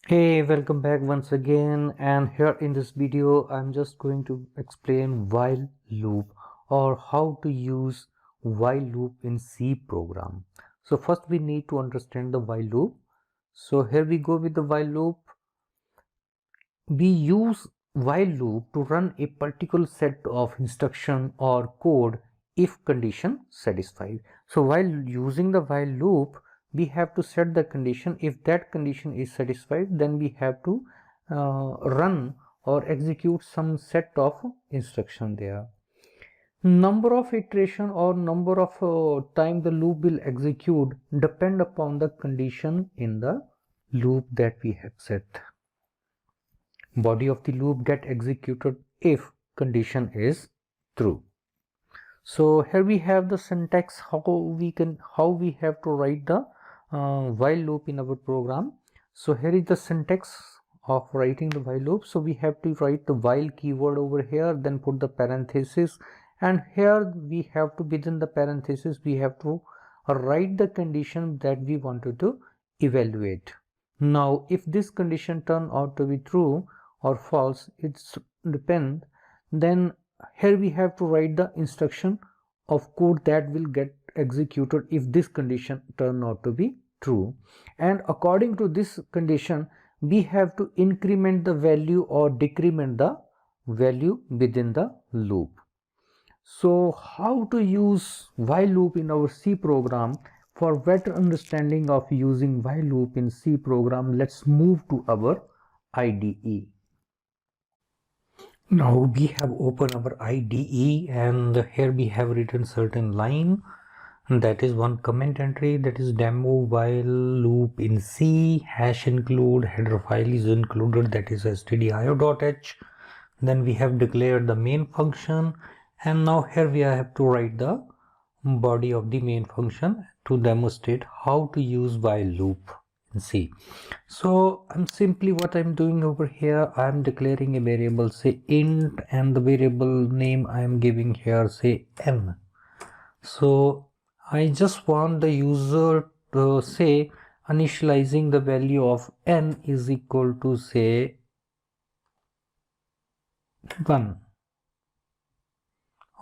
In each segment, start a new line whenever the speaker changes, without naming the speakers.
Hey, welcome back once again, and here in this video I'm just going to explain while loop or how to use while loop in C program. So first we need to understand the while loop. So here we go with the while loop. We use while loop to run a particular set of instruction or code if condition satisfied. So while using the while loop, we have to set the condition. If that condition is satisfied, then we have to run or execute some set of instruction there. Number of iteration or number of time the loop will execute depend upon the condition in the loop that we have set. Body of the loop get executed if condition is true. So here we have the syntax how we have to write the while loop in our program. So here is the syntax of writing the while loop. So we have to write the while keyword over here, then put the parenthesis, and here we have to, within the parenthesis, we have to write the condition that we wanted to evaluate. Now if this condition turn out to be true or false, it's depend, then here we have to write the instruction of code that will get executed if this condition turn out to be true, and according to this condition we have to increment the value or decrement the value within the loop. So how to use while loop in our C program? For better understanding of using while loop in C program, let's move to our IDE. Now we have opened our IDE, and here we have written certain line, that is one comment entry, that is demo while loop in C, hash include, header file is included, that is stdio.h. Then we have declared the main function, and now here we have to write the body of the main function to demonstrate how to use while loop in C. So I'm simply, what I'm doing over here, I'm declaring a variable, say int, and the variable name I'm giving here, say n. So I just want the user to say initializing the value of n is equal to say 1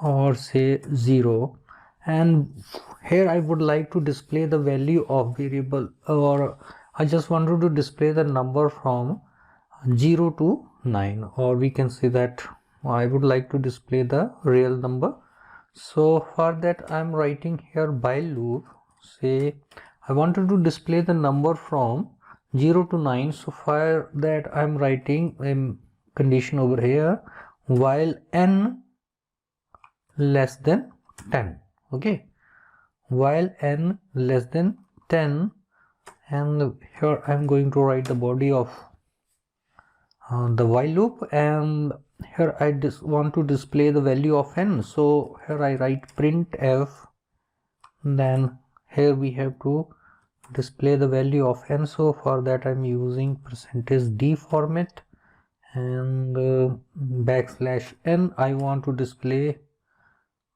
or say 0, and here I would like to display the value of variable, or I just wanted to display the number from 0 to 9, or we can say that I would like to display the real number. So for that I'm writing here while loop, say I wanted to display the number from 0 to 9. So for that I'm writing a condition over here, while n less than 10. Okay, while n less than 10, and here I'm going to write the body of the while loop, and here I just want to display the value of n. So here I write printf, then here we have to display the value of n. So for that I'm using %d format, and \n I want to display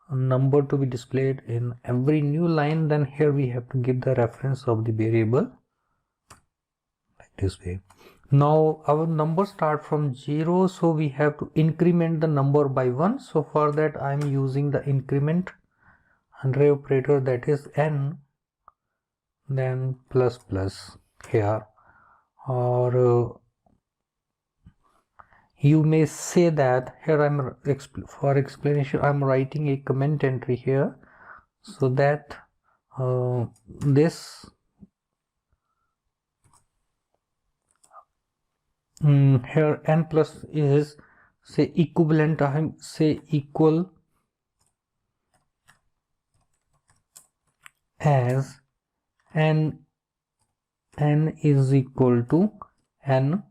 a number to be displayed in every new line. Then here we have to give the reference of the variable like this way. Now our number start from 0, so we have to increment the number by 1. So for that I am using the increment array operator, that is n, then plus plus here, or you may say that here I'm for explanation I'm writing a comment entry here, so that this here n plus is say equivalent, I say equal as n is equal to n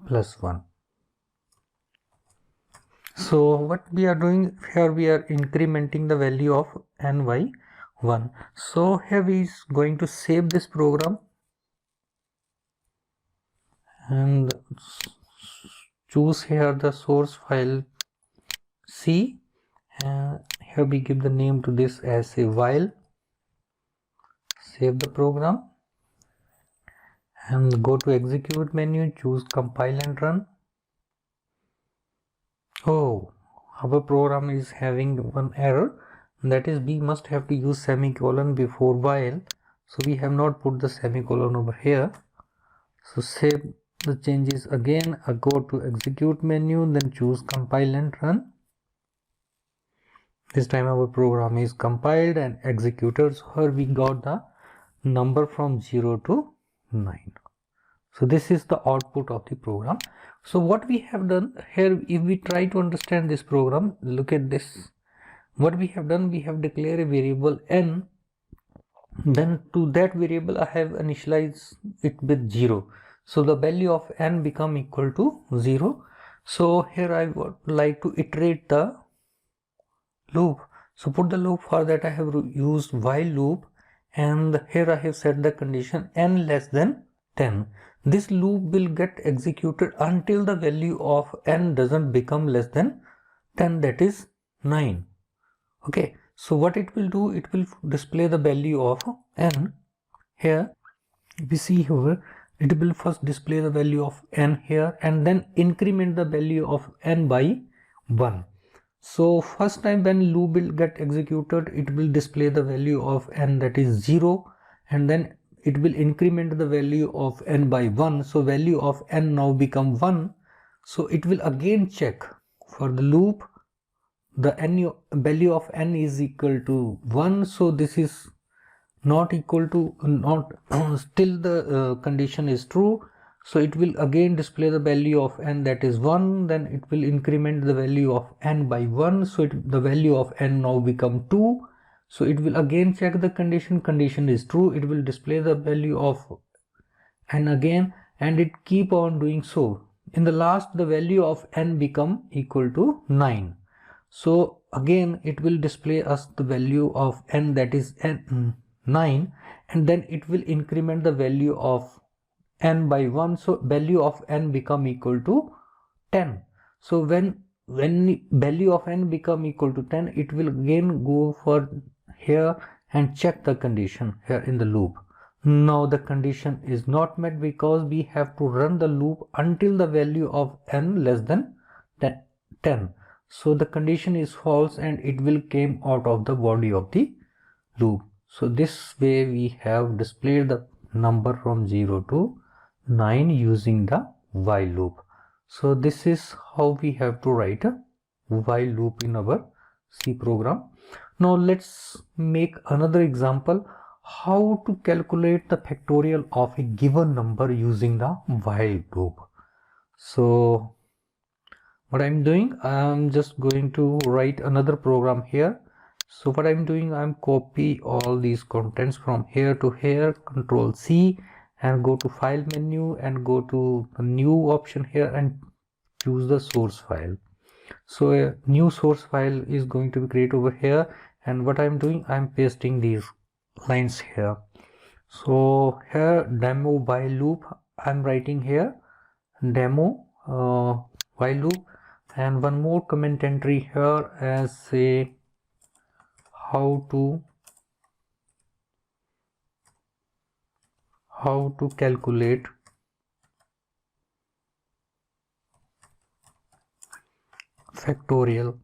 plus 1. So what we are doing here, we are incrementing the value of n by 1. So here we is going to save this program and choose here the source file C, and here we give the name to this as a while. Save the program, and go to execute menu, choose compile and run. Oh, our program is having one error, that is we must have to use semicolon before while, so we have not put the semicolon over here. So save the changes again, go to execute menu, then choose compile and run. This time our program is compiled and executed. So here we got the number from 0 to 9. So this is the output of the program. So what we have done here, if we try to understand this program, look at this. What we have done, we have declared a variable n, then to that variable I have initialized it with 0. So the value of n become equal to 0. So here I would like to iterate the loop. So put the loop, for that I have used while loop, and here I have set the condition n less than 10. This loop will get executed until the value of n doesn't become less than 10, that is 9. Okay, so what it will do, it will display the value of n. Here we see here, it will first display the value of n here and then increment the value of n by 1. So first time when loop will get executed, it will display the value of n, that is 0, and then it will increment the value of n by 1. So value of n now become 1. So it will again check for the loop, the n value of n is equal to 1. So this is not equal to, not still the condition is true. So it will again display the value of n, that is 1, then it will increment the value of n by 1. So the value of n now become 2. So it will again check the condition is true, it will display the value of n again, and it keep on doing so. In the last, the value of n become equal to 9. So again it will display us the value of n, that is 9, and then it will increment the value of n by 1. So value of n become equal to 10. So when value of n become equal to 10, it will again go for here and check the condition here in the loop. Now the condition is not met because we have to run the loop until the value of n less than 10. So the condition is false and it will came out of the body of the loop. So this way we have displayed the number from 0 to 9 using the while loop. So this is how we have to write a while loop in our C program. Now let's make another example, how to calculate the factorial of a given number using the while loop. So what I'm doing, I'm just going to write another program here. So what I'm doing, I'm copy all these contents from here to here, Control C, and go to file menu and go to the new option here and choose the source file. So a new source file is going to be created over here, and what I'm doing, I'm pasting these lines here. So here demo while loop, I'm writing here demo while loop, and one more comment entry here as say how to calculate factorial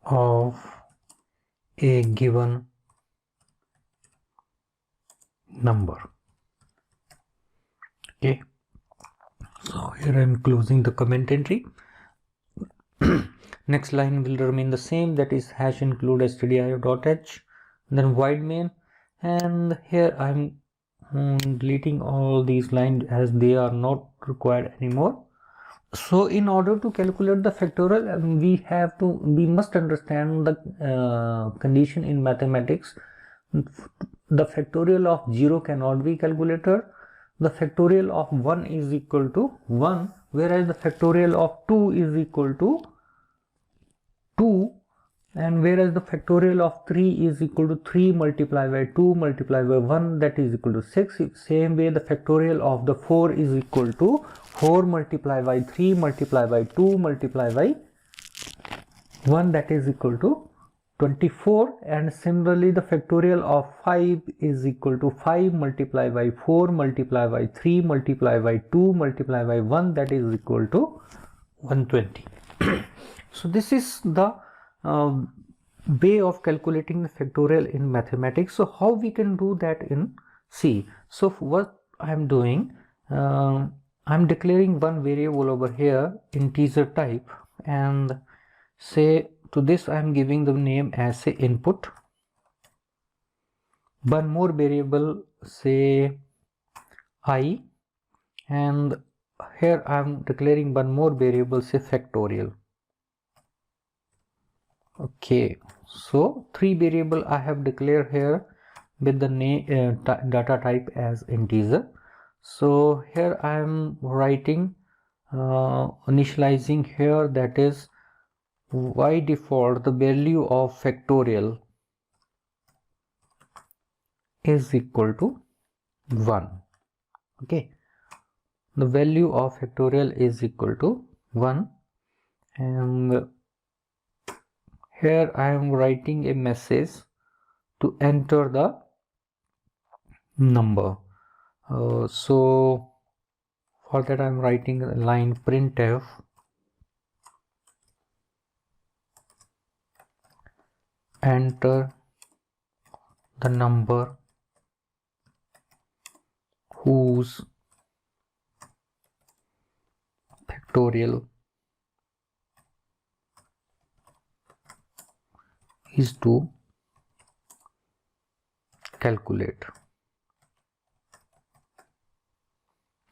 of a given number. Okay, so here I'm closing the comment entry. Next line will remain the same, that is hash include stdio.h, then void main, and here I'm deleting all these lines as they are not required anymore. So in order to calculate the factorial, we must understand the condition in mathematics. The factorial of 0 cannot be calculated. The factorial of 1 is equal to 1, whereas the factorial of 2 is equal to 2, and whereas the factorial of 3 is equal to 3 multiplied by 2 multiplied by 1, that is equal to 6. Same way the factorial of the 4 is equal to 4 multiplied by 3 multiplied by 2 multiplied by 1, that is equal to 24, and similarly the factorial of 5 is equal to 5 multiplied by 4 multiplied by 3 multiplied by 2 multiplied by 1, that is equal to 120. So this is the way of calculating the factorial in mathematics. So how we can do that in C? So what I am doing, I'm declaring one variable over here, integer type, and say to this I am giving the name as say input. One more variable, say I, and here I am declaring one more variable, say factorial. Okay, so three variable I have declared here with the name data type as integer. So here I am writing initializing here, that is by default the value of factorial is equal to 1. Okay, the value of factorial is equal to 1, and here I am writing a message to enter the number. So for that I am writing a line printf enter the number whose factorial is to calculate.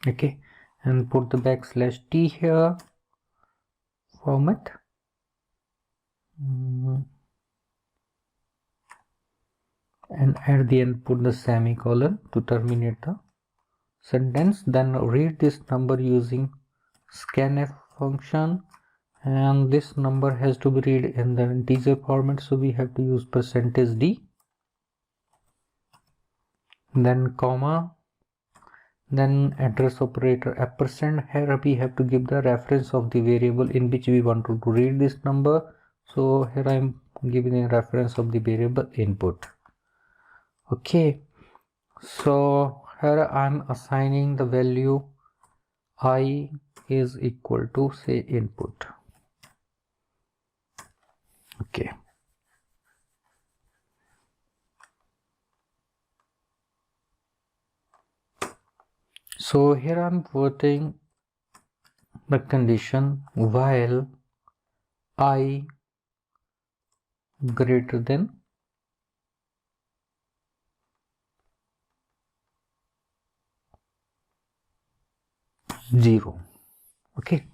Okay, and put the \t here, format, and at the end put the semicolon to terminate the sentence. Then read this number using scanf function, and this number has to be read in the integer format, so we have to use %d, then comma, then address operator %. Here we have to give the reference of the variable in which we want to read this number. So here I am giving a reference of the variable input. Okay, so here I am assigning the value I is equal to say input. Okay, so here I am putting the condition while I greater than 0. Okay,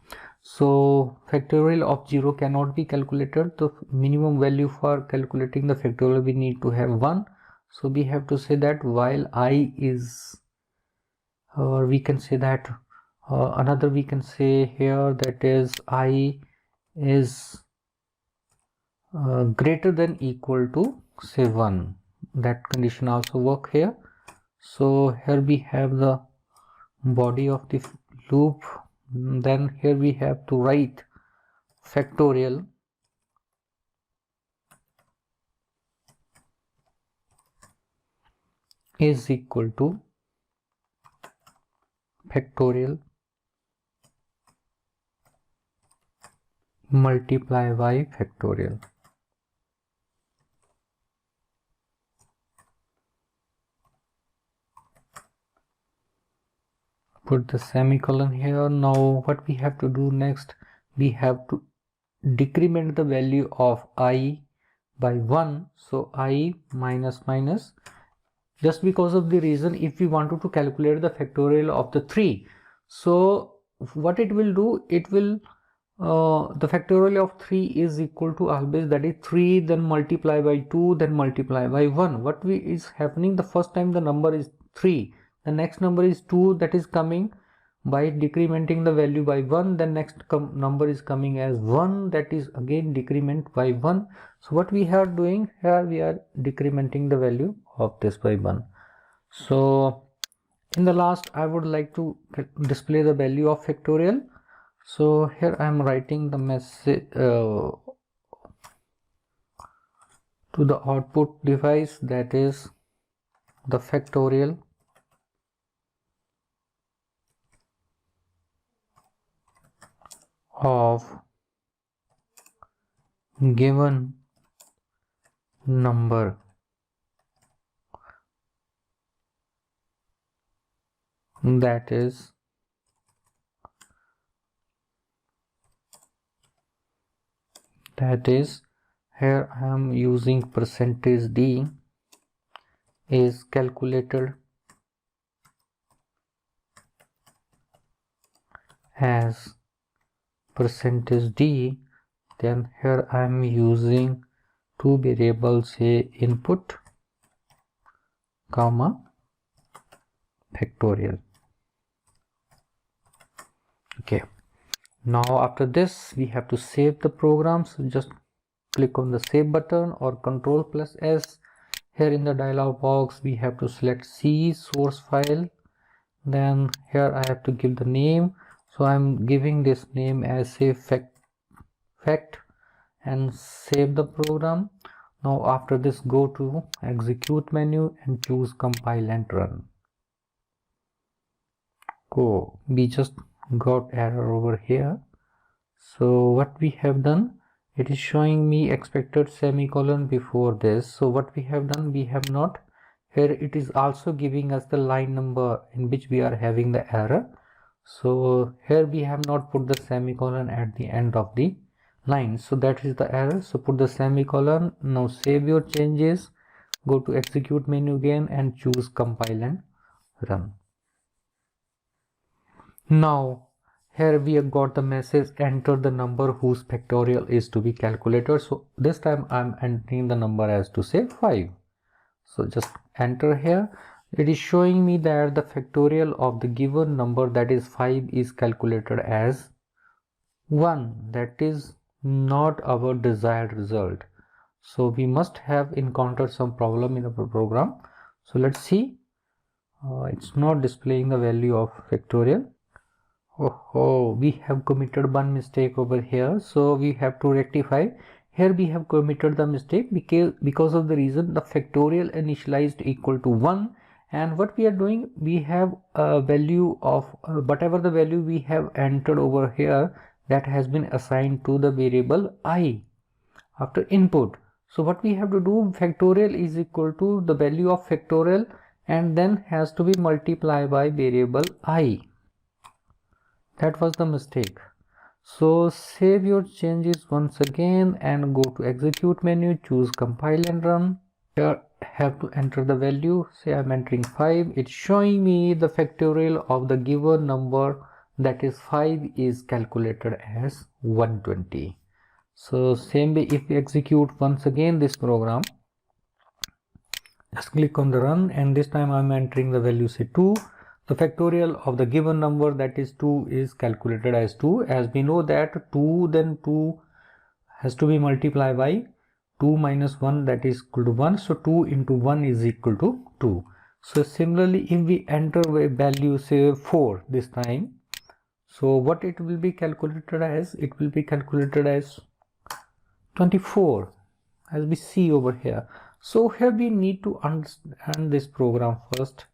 so factorial of 0 cannot be calculated. The minimum value for calculating the factorial we need to have 1. So we have to say that while I is, or we can say that another we can say here, that is I is greater than equal to say 1. That condition also work here. So here we have the body of the loop, then here we have to write factorial is equal to factorial multiply by factorial. Put the semicolon here. Now what we have to do next, we have to decrement the value of I by 1. So I minus minus, just because of the reason if we wanted to calculate the factorial of the 3. So what it will do, it will the factorial of 3 is equal to always, that is 3 then multiply by 2 then multiply by 1. What is happening, the first time the number is 3, the next number is 2, that is coming by decrementing the value by 1, then next number is coming as 1, that is again decrement by 1. So what we are doing here, we are decrementing the value of this by 1. So in the last I would like to display the value of factorial. So here I am writing the message to the output device, that is the factorial of given number that is here I am using percentage d is calculated as percentage d. Then here I am using two variables, say input comma factorial. Okay, now after this we have to save the program, so just click on the save button or Ctrl plus S. Here in the dialog box we have to select C source file, then here I have to give the name, so I'm giving this name as say fact and save the program. Now after this go to execute menu and choose compile and run. We just got error over here. So what we have done, it is showing me expected semicolon before this. So what we have done, we have not, here it is also giving us the line number in which we are having the error. So here we have not put the semicolon at the end of the line, so that is the error. So put the semicolon. Now save your changes, go to execute menu again and choose compile and run. Now here we have got the message enter the number whose factorial is to be calculated. So this time I'm entering the number as to say 5. So just enter here. It is showing me that the factorial of the given number, that is 5, is calculated as 1. That is not our desired result. So we must have encountered some problem in the program. So let's see. It's not displaying the value of factorial. We have committed one mistake over here, so we have to rectify. Here we have committed the mistake because of the reason the factorial initialized equal to 1, and what we are doing, we have a value of whatever the value we have entered over here, that has been assigned to the variable I after input. So what we have to do, factorial is equal to the value of factorial and then has to be multiplied by variable I. That was the mistake. So save your changes once again and go to execute menu, choose compile and run. Here have to enter the value, say I'm entering 5. It's showing me the factorial of the given number, that is 5, is calculated as 120. So same way, if we execute once again this program, just click on the run and this time I'm entering the value, say 2. The factorial of the given number, that is 2, is calculated as 2. As we know that 2 then 2 has to be multiplied by 2 minus 1, that is equal to 1. So 2 into 1 is equal to 2. So similarly, if we enter a value, say 4 this time, so what it will be calculated as? It will be calculated as 24, as we see over here. So here we need to understand this program first.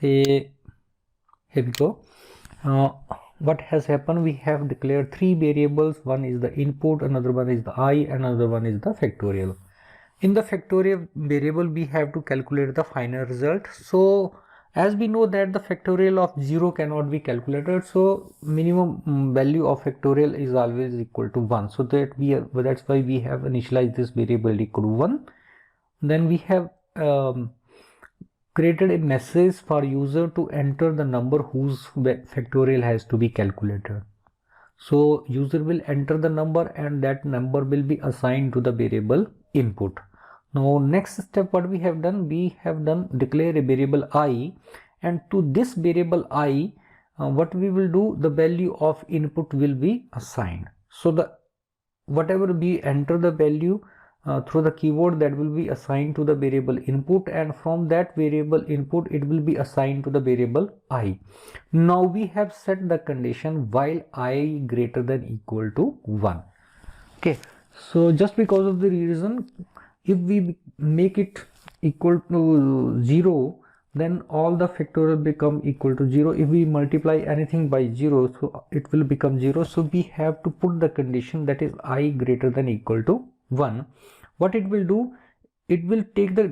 Say, here we go. What has happened, we have declared 3 variables. One is the input, another one is the I, another one is the factorial. In the factorial variable, we have to calculate the final result. So as we know that the factorial of 0 cannot be calculated, so minimum value of factorial is always equal to 1. So that's why we have initialized this variable equal to 1. Then we have created a message for user to enter the number whose factorial has to be calculated. So user will enter the number and that number will be assigned to the variable input. Now next step, what we have done declare a variable I, and to this variable I, what we will do, the value of input will be assigned. So whatever we enter the value through the keyboard, that will be assigned to the variable input, and from that variable input it will be assigned to the variable I. Now we have set the condition while I greater than equal to 1. Okay, so just because of the reason if we make it equal to 0, then all the factorial become equal to 0. If we multiply anything by 0, so it will become 0. So we have to put the condition that is I greater than equal to 1. What it will do, it will take the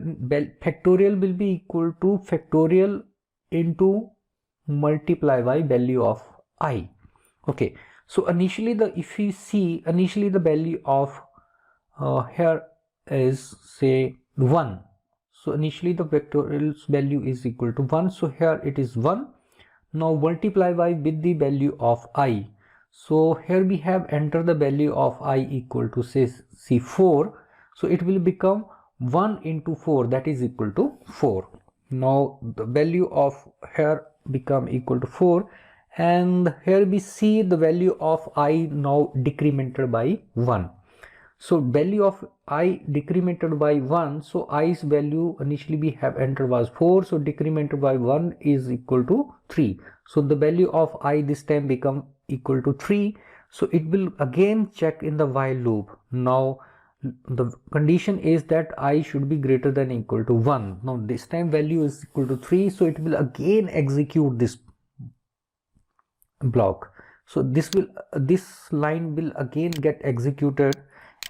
factorial will be equal to factorial into multiply by value of I. Okay, so initially if we see initially the value of here is say 1. So initially the factorial's value is equal to 1. So here it is 1. Now multiply by with the value of I. So here we have entered the value of I equal to say C4. So it will become 1 into 4, that is equal to 4. Now the value of here become equal to 4, and here we see the value of I now decremented by 1. So value of I decremented by 1. So I's value initially we have entered was 4. So decremented by 1 is equal to 3. So the value of I this time become equal to 3. So it will again check in the while loop. Now the condition is that I should be greater than equal to 1. Now this time value is equal to 3. So it will again execute this block. So this line will again get executed.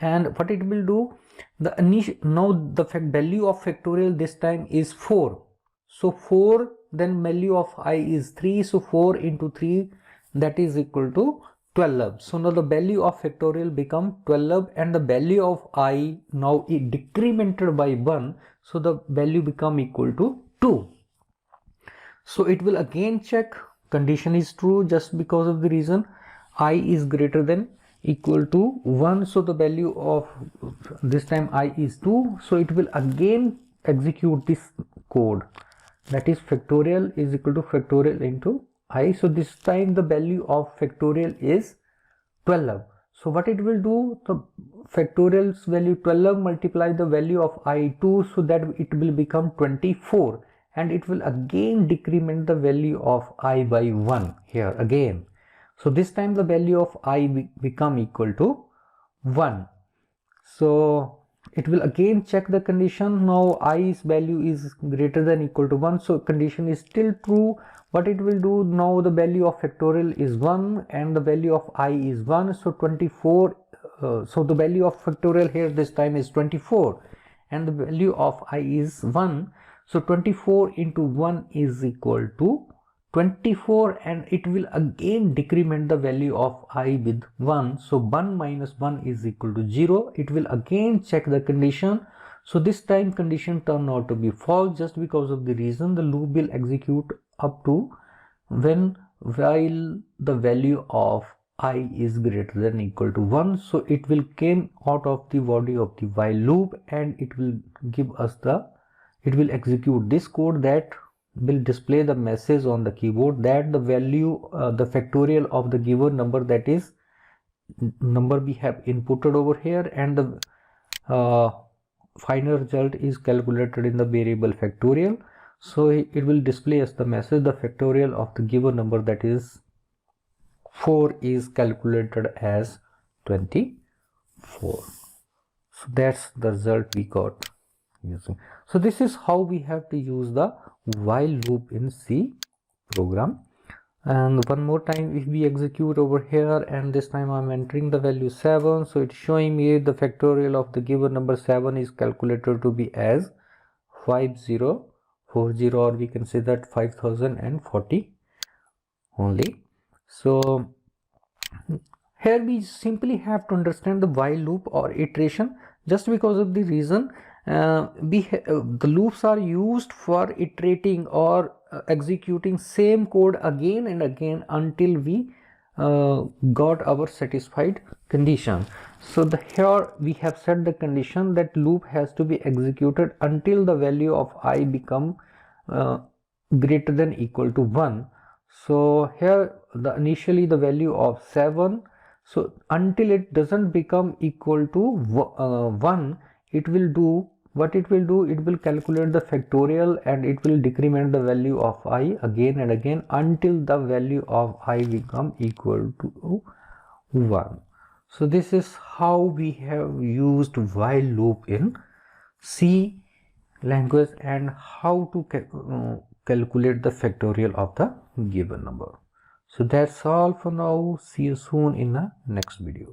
And what it will do, the initial now the value of factorial this time is 4. So 4, then value of I is 3. So 4 into 3, that is equal to 12. So now the value of factorial become 12, and the value of I now is decremented by 1. So the value become equal to 2. So it will again check condition is true, just because of the reason I is greater than equal to 1. So the value of this time I is 2. So it will again execute this code, that is factorial is equal to factorial into I. So this time the value of factorial is 12. So what it will do, the factorial's value 12 multiply the value of I2, so that it will become 24, and it will again decrement the value of I by 1 here again. So this time the value of I become equal to 1. So it will again check the condition. Now I's value is greater than equal to 1. So condition is still true. What it will do, now the value of factorial is 1 and the value of I is 1. So 24. So the value of factorial here this time is 24, and the value of I is 1. So 24 into 1 is equal to 24, and it will again decrement the value of I with 1. So 1 minus 1 is equal to 0. It will again check the condition. So this time condition turned out to be false, just because of the reason the loop will execute up to while the value of I is greater than equal to 1. So it will came out of the body of the while loop, and it will give us it will execute this code that will display the message on the keyboard that the value the factorial of the given number, that is number we have inputted over here, and the final result is calculated in the variable factorial. So it will display as the message the factorial of the given number, that is 4, is calculated as 24. So that's the result we got using. So this is how we have to use the while loop in C program. And one more time, if we execute over here, and this time I'm entering the value 7, so it's showing me the factorial of the given number 7 is calculated to be as 5040, or we can say that 5040 only. So here we simply have to understand the while loop or iteration, just because of the reason the loops are used for iterating or executing same code again and again until we got our satisfied condition. So here we have set the condition that loop has to be executed until the value of I become greater than equal to 1. So here initially the value of 7, so until it doesn't become equal to 1, it will do what it will do, it will calculate the factorial and it will decrement the value of I again and again until the value of I become equal to 1. So this is how we have used while loop in C language and how to calculate the factorial of the given number. So that's all for now. See you soon in the next video.